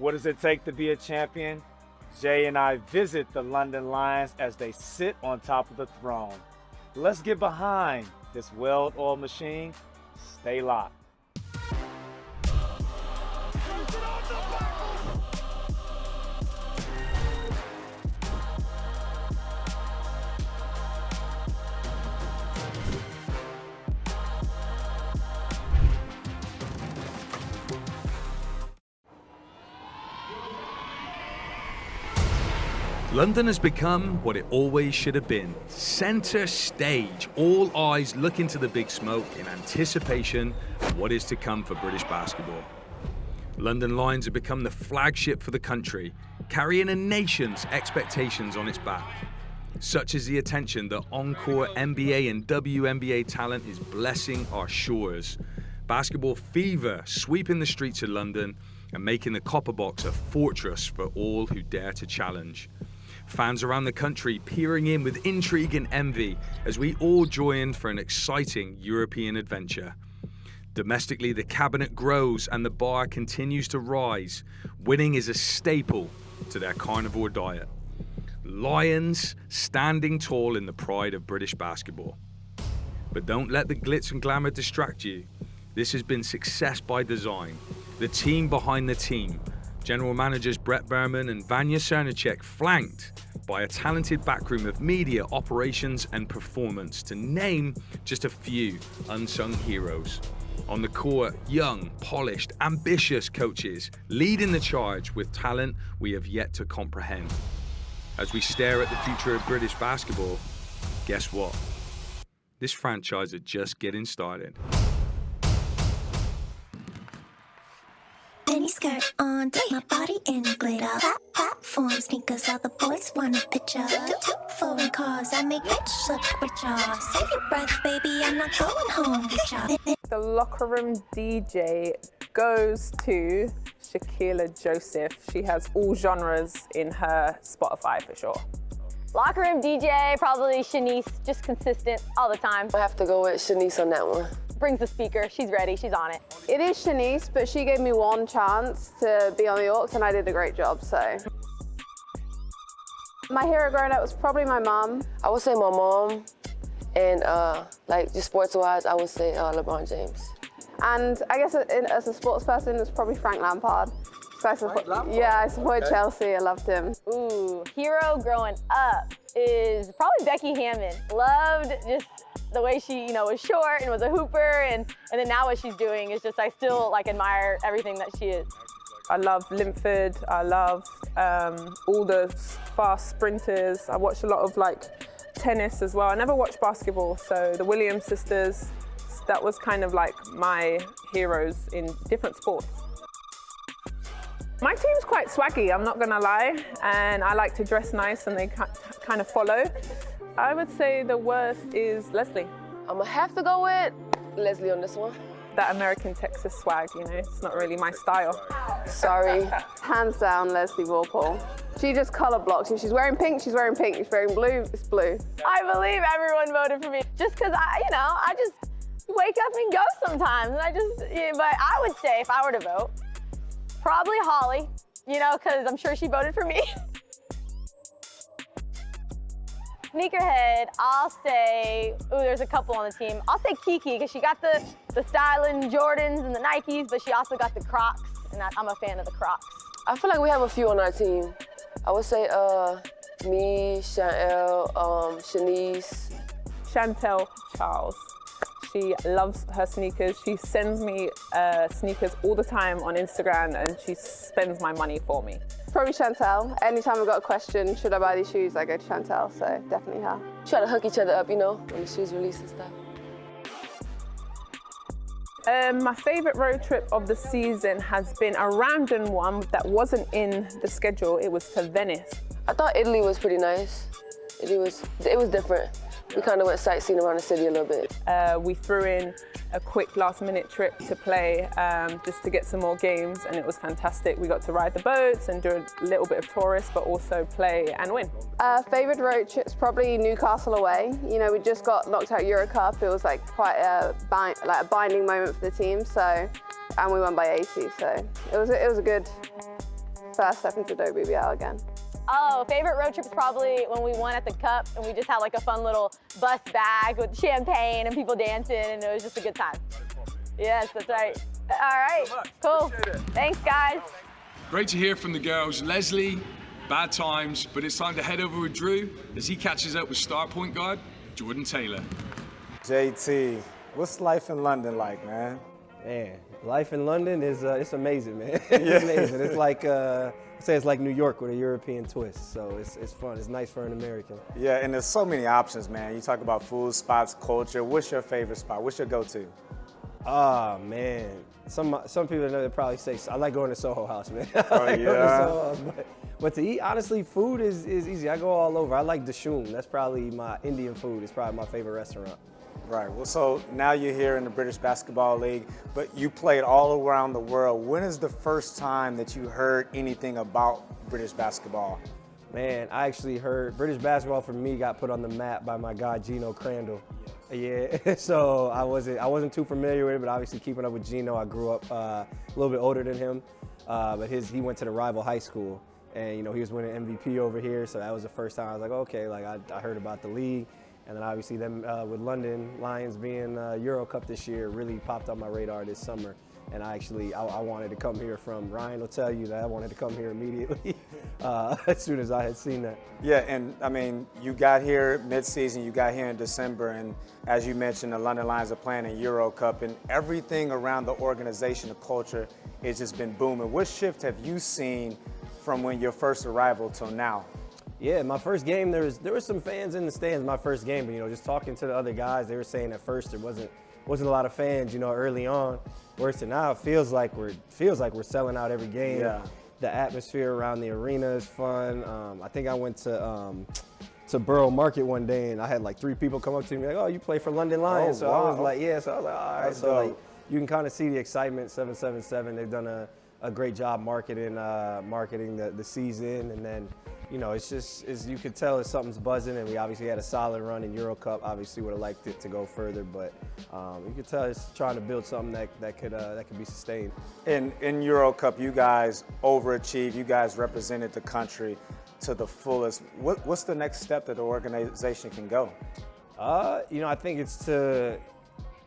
What does it take to be a champion? Jay and I visit the London Lions as they sit on top of the throne. Let's get behind this well-oiled machine. Stay locked. London has become what it always should have been. Center stage. All eyes look into the big smoke in anticipation of what is to come for British basketball. London Lions have become the flagship for the country, carrying a nation's expectations on its back. Such is the attention that encore NBA and WNBA talent is blessing our shores. Basketball fever sweeping the streets of London and making the Copper Box a fortress for all who dare to challenge. Fans around the country peering in with intrigue and envy as we all join for an exciting European adventure. Domestically, the cabinet grows and the bar continues to rise. Winning is a staple to their carnivore diet. Lions standing tall in the pride of British basketball. But don't let the glitz and glamour distract you. This has been success by design. The team behind the team. General managers Brett Berman and Vanya Cernicek, flanked by a talented backroom of media, operations and performance, to name just a few unsung heroes. On the court, young, polished, ambitious coaches leading the charge with talent we have yet to comprehend. As we stare at the future of British basketball, guess what? This franchise is just getting started. Mini skirt on, take my body in glitter. Platform sneakers, all the boys want a picture. Two foreign cars, I make rich look richer. Save your breath, baby, I'm not going home with ya. The locker room DJ goes to Shaquilla Joseph. She has all genres in her Spotify for sure. Locker room DJ, probably Shanice, just consistent all the time. I have to go with Shanice on that one. Brings the speaker, she's ready, she's on it. It is Shanice, but she gave me one chance to be on the Orcs and I did a great job, so. My hero growing up was probably my mom. I would say my mom, and like just sports-wise, I would say LeBron James. And I guess as a sports person, it's probably Frank Lampard. So I supported Chelsea, I loved him. Ooh, hero growing up is probably Becky Hammond. Loved just the way she, was short and was a hooper, and then now what she's doing is just, I still admire everything that she is. I love Linford, I love all the fast sprinters. I watch a lot of tennis as well. I never watched basketball, so the Williams sisters, that was kind of like my heroes in different sports. My team's quite swaggy, I'm not gonna lie, and I like to dress nice and they kind of follow. I would say the worst is Leslie. I'm gonna have to go with Leslie on this one. That American Texas swag, it's not really my style. Sorry. Hands down, Leslie Vorpahl. She just color blocks. If she's wearing pink, she's wearing pink. If she's wearing blue, it's blue. I believe everyone voted for me just because I just wake up and go sometimes. And but I would say if I were to vote, probably Holly, because I'm sure she voted for me. Sneakerhead, I'll say, there's a couple on the team. I'll say KIki, because she got the styling Jordans and the Nikes, but she also got the Crocs, and I'm a fan of the Crocs. I feel like we have a few on our team. I would say me, Chanel, Shanice. Chantel Charles. She loves her sneakers. She sends me sneakers all the time on Instagram, and she spends my money for me. Probably Chantel. Anytime I've got a question, should I buy these shoes, I go to Chantel, so definitely her. Try to hook each other up, when the shoes release and stuff. My favorite road trip of the season has been a random one that wasn't in the schedule. It was to Venice. I thought Italy was pretty nice. It was different. We kind of went sightseeing around the city a little bit. We threw in a quick last-minute trip to play just to get some more games, and it was fantastic. We got to ride the boats and do a little bit of tourist, but also play and win. Favorite road trip's probably Newcastle away. We just got knocked out Euro Cup. It was quite a binding moment for the team. So, and we won by 80. So it was a good first step into WBL again? Oh, favorite road trip is probably when we won at the Cup and we just had like a fun little bus bag with champagne and people dancing, and it was just a good time. Yes, that's right. All right, cool. Thanks, guys. Great to hear from the girls. Leslie, bad times, but it's time to head over with Drew as he catches up with star point guard Jordan Taylor. JT, what's life in London like, man? Man, life in London is it's amazing, man. It's amazing. It's like I say it's like New York with a European twist. So it's fun. It's nice for an American. Yeah, and there's so many options, man. You talk about food spots, culture. What's your favorite spot? What's your go-to? Oh man, some people know they probably say I like going to Soho House, man. I Oh, like going to yeah? Soho House, but to eat, honestly, food is easy. I go all over. I like the Shoom. That's probably my Indian food. It's probably my favorite restaurant. Right. Well, so now you're here in the British Basketball League, but you played all around the world. When is the first time that you heard anything about British basketball? Man, I actually heard British basketball for me got put on the map by my guy Gino Crandall. Yeah, so I wasn't too familiar with it, but obviously keeping up with Gino, I grew up a little bit older than him, but he went to the rival high school, and he was winning MVP over here, so that was the first time I was like, okay, like I heard about the league. And then obviously them with London Lions being Euro Cup this year really popped on my radar this summer. And I wanted to come here from, Ryan will tell you that I wanted to come here immediately as soon as I had seen that. Yeah, and I mean, you got here mid-season, you got here in December, and as you mentioned, the London Lions are playing in Euro Cup, and everything around the organization, the culture, has just been booming. What shift have you seen from when your first arrival till now? Yeah, my first game, there was some fans in the stands my first game, but just talking to the other guys, they were saying at first there wasn't a lot of fans, early on. Whereas to now, it feels like we're selling out every game. Yeah. The atmosphere around the arena is fun. I think I went to Borough Market one day and I had like 3 people come up to me like, "Oh, you play for London Lions?" Oh, so wow. I was like, "Yeah." So I was like, "All right." That's So like, dope. you can kind of see the excitement. 777, they've done a great job marketing the season, and then. It's just, you could tell that something's buzzing, and we obviously had a solid run in Euro Cup. Obviously would have liked it to go further, but you could tell it's trying to build something that could be sustained. In Euro Cup, you guys overachieved. You guys represented the country to the fullest. What's the next step that the organization can go? I think it's to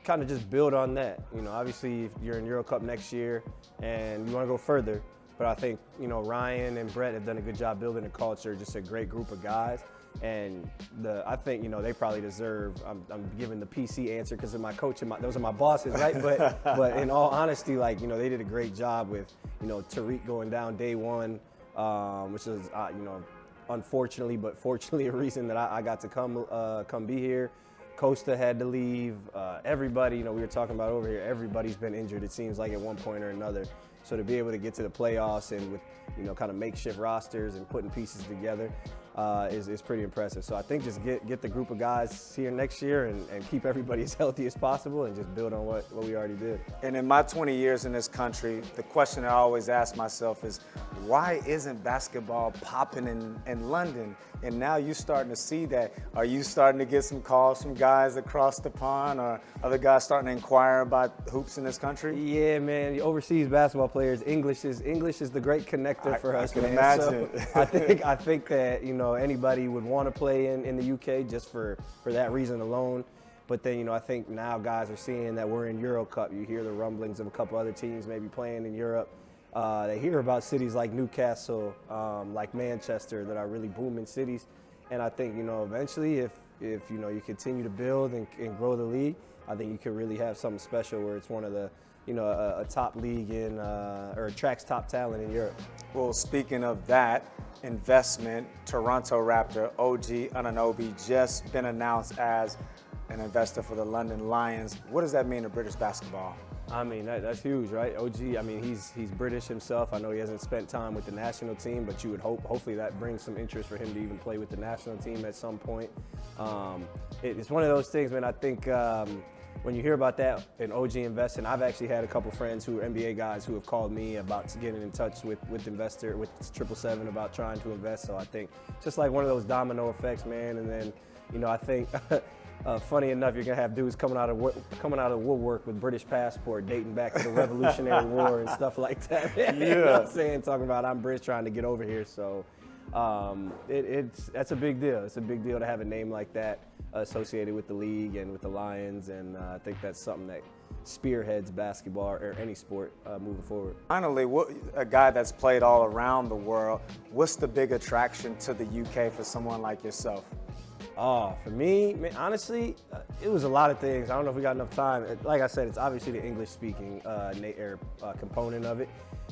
kind of just build on that. Obviously if you're in Euro Cup next year and you want to go further. But I think, Ryan and Brett have done a good job building a culture, just a great group of guys. And I think, they probably deserve, I'm giving the PC answer because of my coach and those are my bosses, right? But in all honesty, they did a great job with, Tariq going down day one, which is, unfortunately, but fortunately a reason that I got to come be here. Costa had to leave. Everybody, we were talking about over here, everybody's been injured, it seems like at one point or another. So to be able to get to the playoffs and with, kind of makeshift rosters and putting pieces together is pretty impressive. So I think just get the group of guys here next year and keep everybody as healthy as possible and just build on what we already did. And in my 20 years in this country, the question that I always ask myself is, why isn't basketball popping in London? And now you're starting to see that. Are you starting to get some calls from guys across the pond, or other guys starting to inquire about hoops in this country? Yeah, man. Overseas basketball players, English is the great connector for us. I can man. imagine. So I think that anybody would want to play in the UK just for that reason alone. But then I think now guys are seeing that we're in Euro Cup. You hear the rumblings of a couple other teams maybe playing in Europe. They hear about cities like Newcastle, like Manchester, that are really booming cities. And I think, eventually if you continue to build and grow the league, I think you could really have something special where it's one of the, a top league or attracts top talent in Europe. Well, speaking of that investment, Toronto Raptor OG Anunoby just been announced as an investor for the London Lions. What does that mean to British basketball? I mean, that's huge, right? OG, I mean, he's British himself. I know he hasn't spent time with the national team, but you would hopefully that brings some interest for him to even play with the national team at some point. It's one of those things, man. I think when you hear about that and OG investing, I've actually had a couple friends who are NBA guys who have called me about getting in touch with 777 about trying to invest. So I think just like one of those domino effects, man. And then, I think Funny enough, you're gonna have dudes coming out of the woodwork with British passport, dating back to the Revolutionary War and stuff like that. Yeah. You know what I'm saying? Talking about I'm British trying to get over here. So that's a big deal. It's a big deal to have a name like that associated with the league and with the Lions, and I think that's something that spearheads basketball or any sport moving forward. Finally, a guy that's played all around the world, what's the big attraction to the UK for someone like yourself? Oh, for me, man, honestly, it was a lot of things. I don't know if we got enough time. Like I said, it's obviously the English-speaking component of it,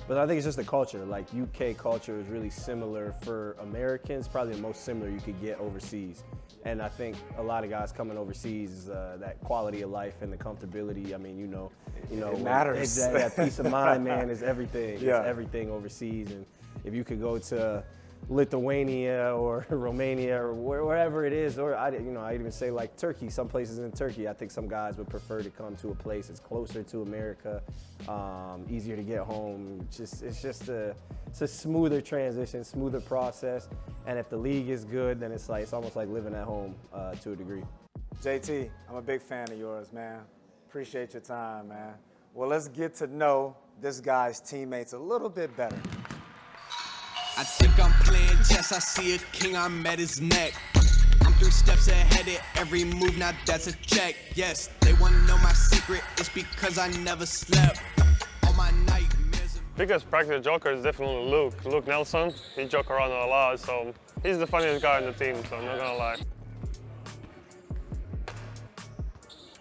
but I think it's just the culture. Like, UK culture is really similar for Americans, probably the most similar you could get overseas. And I think a lot of guys coming overseas, that quality of life and the comfortability. I mean, you know, it matters. That peace of mind, man, is everything. Yeah. It's everything overseas. And if you could go to Lithuania or Romania or wherever it is, or I'd even say like Turkey, some places in Turkey, I think some guys would prefer to come to a place that's closer to America, easier to get home. It's a smoother transition, smoother process, and if the league is good, then it's almost like living at home to a degree. JT, I'm a big fan of yours, man. Appreciate your time, man. Well, let's get to know this guy's teammates a little bit better. I think I'm playing chess, I see a king, I'm at his neck. I'm 3 steps ahead of every move, now that's a check. Yes, they wanna know my secret, it's because I never slept. All my nightmares. Biggest practical joker is definitely Luke Nelson. He joke around a lot, so he's the funniest guy on the team, so I'm not gonna lie.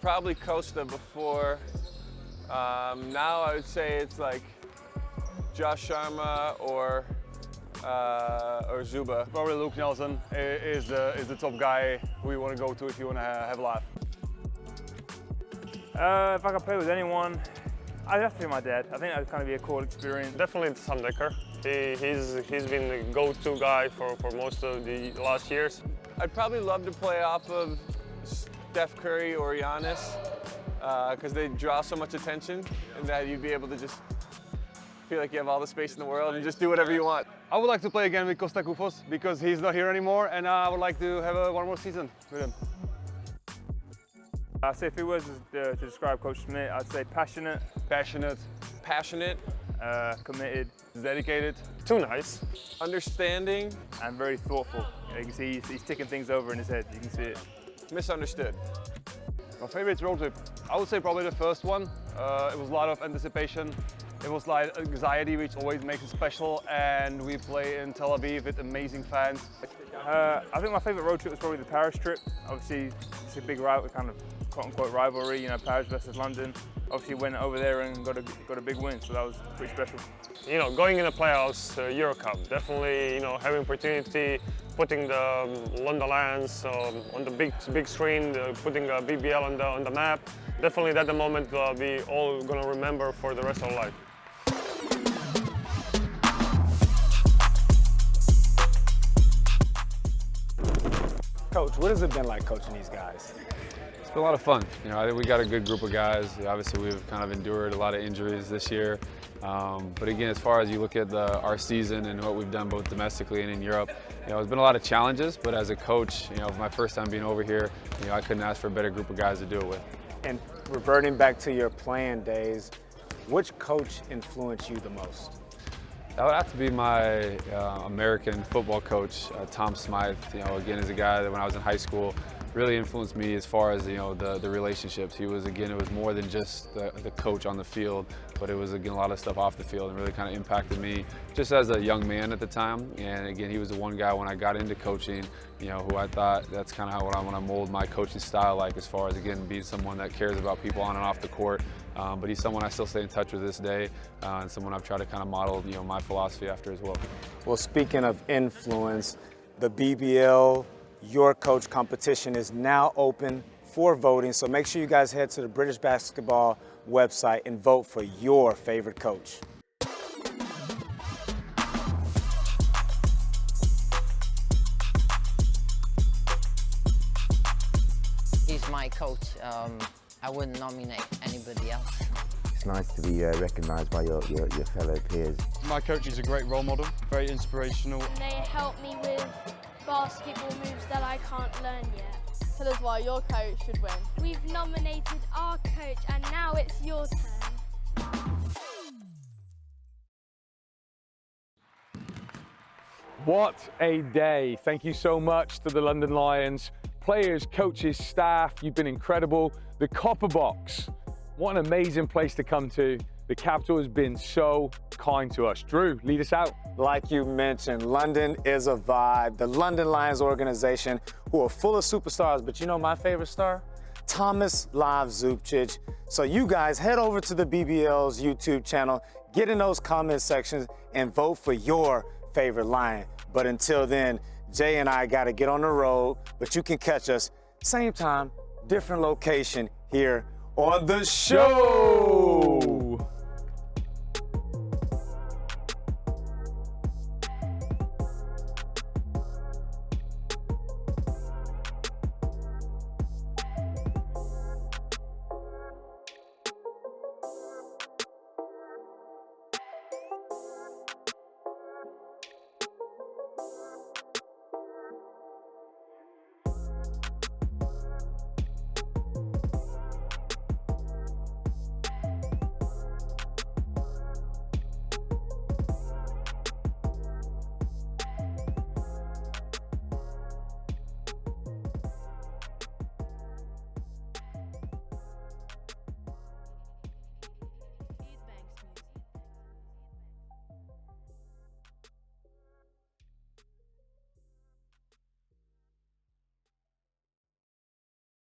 Probably Costa before. Now I would say it's like Josh Sharma or Zuba. Probably Luke Nelson is the top guy who you want to go to if you want to have a laugh. If I could play with anyone, I'd have to be my dad. I think that'd kind of be a cool experience. Definitely Sam Dekker. He's been the go-to guy for most of the last years. I'd probably love to play off of Steph Curry or Giannis because they draw so much attention, and that you'd be able to just feel like you have all the space in the world and just do whatever you want. I would like to play again with Costa Koufos because he's not here anymore, and I would like to have one more season with him. I'd say 3 words to describe Coach Schmidt. I'd say passionate. Passionate. Committed. Dedicated. Too nice. Understanding. And very thoughtful. You can see he's ticking things over in his head. You can see it. Misunderstood. My favorite road trip, I would say probably the first one. It was a lot of anticipation. It was like anxiety, which always makes it special, and we play in Tel Aviv with amazing fans. I think my favorite road trip was probably the Paris trip. Obviously, it's a big kind of quote-unquote rivalry, Paris versus London. Obviously, went over there and got a big win, so that was pretty special. Going in the playoffs, Euro Cup, definitely, having opportunity, putting the London Lions on the big screen, putting BBL on the map. Definitely that's the moment we all gonna remember for the rest of our life. Coach, what has it been like coaching these guys? It's been a lot of fun. I think we got a good group of guys. Obviously, we've kind of endured a lot of injuries this year. But again, as far as you look at our season and what we've done both domestically and in Europe, there's been a lot of challenges. But as a coach, my first time being over here, I couldn't ask for a better group of guys to do it with. And reverting back to your playing days, which coach influenced you the most? That would have to be my American football coach, Tom Smythe. Again, is a guy that when I was in high school really influenced me as far as the relationships. He was, again, it was more than just the coach on the field, but it was, again, a lot of stuff off the field and really kind of impacted me just as a young man at the time. And again, he was the one guy when I got into coaching, who I thought that's kind of how I want to mold my coaching style like, as far as, again, being someone that cares about people on and off the court. But he's someone I still stay in touch with this day, and someone I've tried to kind of model, my philosophy after as well. Well, speaking of influence, the BBL Your Coach competition is now open for voting, so make sure you guys head to the British Basketball website and vote for your favorite coach. He's my coach. I wouldn't nominate anybody else. It's nice to be recognised by your fellow peers. My coach is a great role model, very inspirational. They help me with basketball moves that I can't learn yet. Tell us why your coach should win. We've nominated our coach and now it's your turn. What a day. Thank you so much to the London Lions. Players, coaches, staff, you've been incredible. The Copper Box, what an amazing place to come to. The capital has been so kind to us. Drew, lead us out. Like you mentioned, London is a vibe. The London Lions organization, who are full of superstars, but you know my favorite star? Tomislav Zubcic. So you guys head over to the BBL's YouTube channel, get in those comment sections, and vote for your favorite Lion. But until then, Jay and I gotta get on the road, but you can catch us same time, different location here on the show.